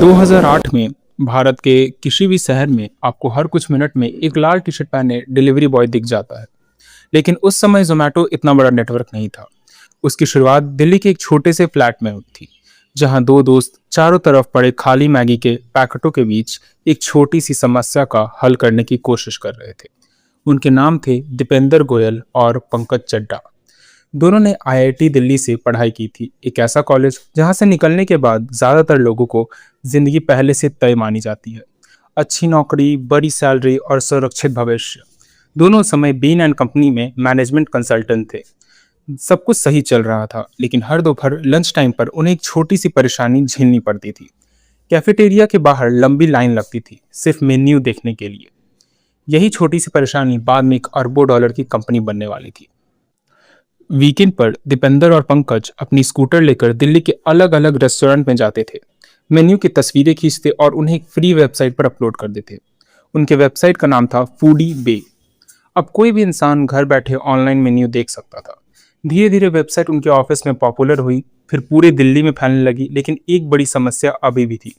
2008 में भारत के किसी भी शहर में आपको हर कुछ मिनट में एक लाल टी शर्ट पहने डिलीवरी बॉय दिख जाता है। लेकिन उस समय जोमेटो इतना बड़ा नेटवर्क नहीं था। उसकी शुरुआत दिल्ली के एक छोटे से फ्लैट में हुई थी, जहां दो दोस्त चारों तरफ पड़े खाली मैगी के पैकेटों के बीच एक छोटी सी समस्या का हल करने की कोशिश कर रहे थे। उनके नाम थे दीपेंद्र गोयल और पंकज चड्ढा। दोनों ने आईआईटी दिल्ली से पढ़ाई की थी, एक ऐसा कॉलेज जहां से निकलने के बाद ज्यादातर लोगों को जिंदगी पहले से तय मानी जाती है। अच्छी नौकरी, बड़ी सैलरी और सुरक्षित भविष्य। दोनों समय बीन एंड कंपनी में मैनेजमेंट कंसल्टेंट थे। सब कुछ सही चल रहा था, लेकिन हर दोपहर लंच टाइम पर उन्हें एक छोटी सी परेशानी झेलनी पड़ती थी। कैफेटेरिया के बाहर लंबी लाइन लगती थी, सिर्फ मेन्यू देखने के लिए। यही छोटी सी परेशानी बाद में एक अरबों डॉलर की कंपनी बनने वाली थी। वीकेंड पर दीपेंद्र और पंकज अपनी स्कूटर लेकर दिल्ली के अलग अलग रेस्टोरेंट में जाते थे। मेन्यू की तस्वीरें खींचते और उन्हें एक फ्री वेबसाइट पर अपलोड कर देते। उनके वेबसाइट का नाम था फूडी बे। अब कोई भी इंसान घर बैठे ऑनलाइन मेन्यू देख सकता था। धीरे धीरे वेबसाइट उनके ऑफिस में पॉपुलर हुई, फिर पूरे दिल्ली में फैलने लगी। लेकिन एक बड़ी समस्या अभी भी थी,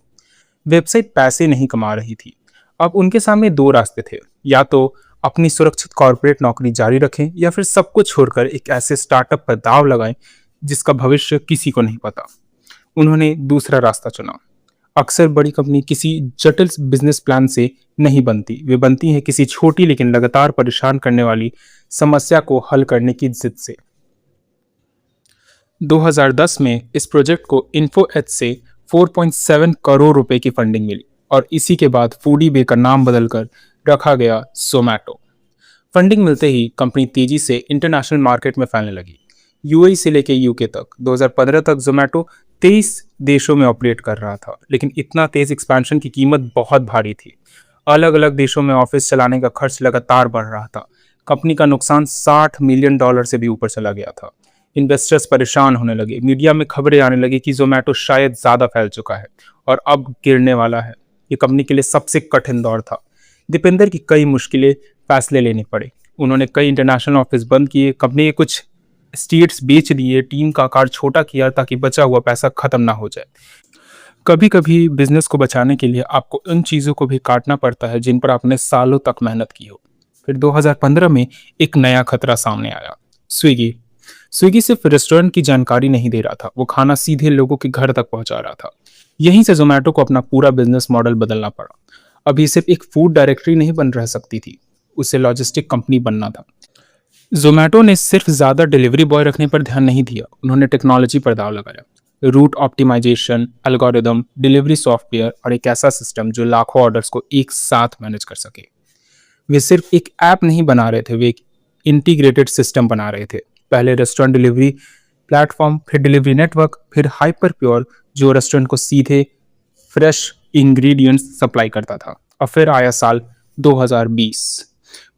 वेबसाइट पैसे नहीं कमा रही थी। अब उनके सामने दो रास्ते थे, या तो अपनी सुरक्षित कॉर्पोरेट नौकरी जारी रखें या फिर सब कुछ छोड़कर एक ऐसे स्टार्टअप पर दाव लगाएं जिसका भविष्य किसी को नहीं पता। उन्होंने दूसरा रास्ता चुना। अक्सर बड़ी कंपनी किसी जटिल बिजनेस प्लान से नहीं बनती, वे बनती हैं किसी छोटी लेकिन लगातार परेशान करने वाली समस्या को हल करने की जिद से। 2010 में इस प्रोजेक्ट को इन्फो एज से 4.7 करोड़ रुपए की फंडिंग मिली और इसी के बाद फूडी बे का नाम बदलकर रखा गया जोमैटो। फंडिंग मिलते ही कंपनी तेजी से इंटरनेशनल मार्केट में फैलने लगी, यूएई से लेकर यूके तक। 2015 तक जोमैटो 23 देशों में ऑपरेट कर रहा था, लेकिन इतना तेज एक्सपेंशन की कीमत बहुत भारी थी। अलग अलग देशों में ऑफिस चलाने का खर्च लगातार बढ़ रहा था। कंपनी का नुकसान $60 मिलियन से भी ऊपर चला गया था। इन्वेस्टर्स परेशान होने लगे, मीडिया में खबरें आने लगी कि जोमैटो शायद ज्यादा फैल चुका है और अब गिरने वाला है। ये कंपनी के लिए सबसे कठिन दौर था। दीपेंद्र की कई मुश्किलें फैसले लेने पड़े। उन्होंने कई इंटरनेशनल ऑफिस बंद किए, कंपनी के कुछ स्टेट्स बेच दिए, टीम का आकार छोटा किया ताकि बचा हुआ पैसा खत्म ना हो जाए। कभी कभी बिजनेस को बचाने के लिए आपको उन चीज़ों को भी काटना पड़ता है जिन पर आपने सालों तक मेहनत की हो। फिर 2015 में एक नया खतरा सामने आया, स्विगी। स्विगी सिर्फ रेस्टोरेंट की जानकारी नहीं दे रहा था, वो खाना सीधे लोगों के घर तक पहुंचा रहा था। यहीं से जोमैटो को अपना पूरा बिजनेस मॉडल बदलना पड़ा। अभी सिर्फ एक फूड डायरेक्टरी नहीं बन रह सकती थी, उसे लॉजिस्टिक कंपनी बनना था। जोमैटो ने सिर्फ ज़्यादा डिलीवरी बॉय रखने पर ध्यान नहीं दिया, उन्होंने टेक्नोलॉजी पर दाव लगाया। Route optimisation, algorithm, delivery software और एक ऐसा सिस्टम जो लाखों ऑर्डर्स को एक साथ मैनेज कर सके। वे सिर्फ एक ऐप नहीं बना रहे थे, वे एक इंटीग्रेटेड सिस्टम बना रहे थे। पहले रेस्टोरेंट डिलीवरी प्लेटफॉर्म, फिर डिलीवरी नेटवर्क, फिर हाइपर प्योर जो रेस्टोरेंट को सीधे फ्रेश इंग्रेडिएंट्स सप्लाई करता था। और फिर आया साल 2020,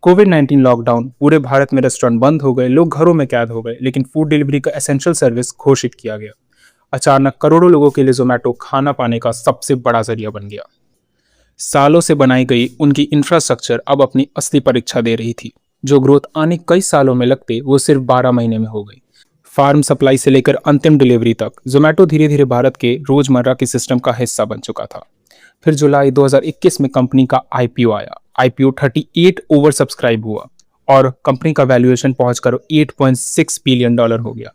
कोविड-19 लॉकडाउन। पूरे भारत में रेस्टोरेंट बंद हो गए, लोग घरों में कैद हो गए, लेकिन फूड डिलीवरी का एसेंशियल सर्विस घोषित किया गया। अचानक करोड़ों लोगों के लिए जोमैटो खाना पाने का सबसे बड़ा जरिया बन गया। सालों से बनाई गई उनकी इंफ्रास्ट्रक्चर अब अपनी असली परीक्षा दे रही थी। जो ग्रोथ आने कई सालों में लगते, वो सिर्फ 12 महीने में हो गई। फार्म सप्लाई से लेकर अंतिम डिलीवरी तक जोमैटो धीरे धीरे भारत के रोजमर्रा के सिस्टम का हिस्सा बन चुका था। फिर जुलाई 2021 में कंपनी का आईपीओ आया। आईपीओ 38 ओवर सब्सक्राइब हुआ और कंपनी का वैल्यूएशन पहुंचकर $8.6 बिलियन हो गया।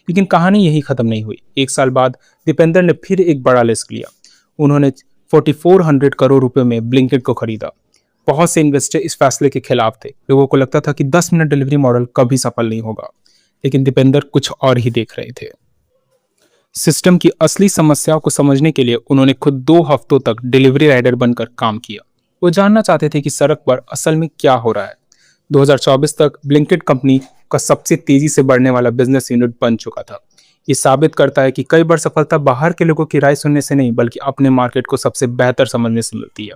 लेकिन कहानी यही खत्म नहीं हुई। एक साल बाद दीपेंद्र ने फिर एक बड़ा रिस्क लिया। उन्होंने 4400 करोड़ रुपए में ब्लिंकिट को खरीदा। बहुत से इन्वेस्टर इस फैसले के खिलाफ थे। लोगों को लगता था कि 10 मिनट डिलीवरी मॉडल कभी सफल नहीं होगा, लेकिन दीपेंद्र कुछ और ही देख रहे थे। सिस्टम की असली समस्याओं को समझने के लिए उन्होंने खुद 2 हफ्तों तक डिलीवरी राइडर बनकर काम किया। वो जानना चाहते थे कि सड़क पर असल में क्या हो रहा है। 2024 तक ब्लिंकिट कंपनी का सबसे तेजी से बढ़ने वाला बिजनेस यूनिट बन चुका था। ये साबित करता है कि कई बार सफलता बाहर के लोगों की राय सुनने से नहीं, बल्कि अपने मार्केट को सबसे बेहतर समझने से मिलती है।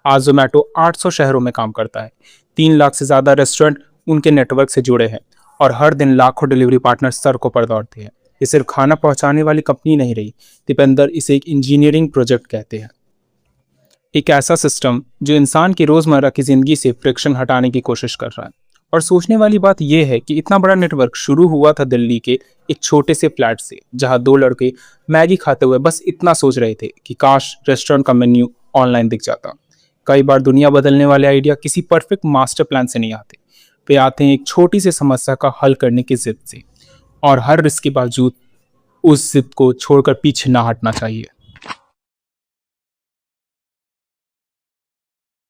आज जोमैटो 800 शहरों में काम करता है। 3 लाख से ज्यादा रेस्टोरेंट उनके नेटवर्क से जुड़े हैं और हर दिन लाखों डिलीवरी पार्टनर सड़कों पर दौड़ते हैं। ये सिर्फ खाना पहुंचाने वाली कंपनी नहीं रही, दीपेंद्र इसे एक इंजीनियरिंग प्रोजेक्ट कहते हैं। एक ऐसा सिस्टम जो इंसान की रोजमर्रा की जिंदगी से फ्रिक्शन हटाने की कोशिश कर रहा है। और सोचने वाली बात यह है कि इतना बड़ा नेटवर्क शुरू हुआ था दिल्ली के एक छोटे से फ्लैट से, जहां दो लड़के मैगी खाते हुए बस इतना सोच रहे थे कि काश रेस्टोरेंट का मेन्यू ऑनलाइन दिख जाता। कई बार दुनिया बदलने वाले आइडिया किसी परफेक्ट मास्टर प्लान से नहीं आते, वे आते हैं एक छोटी सी समस्या का हल करने की जिद से। और हर रिस्क के बावजूद उस जिद को छोड़कर पीछे ना हटना चाहिए।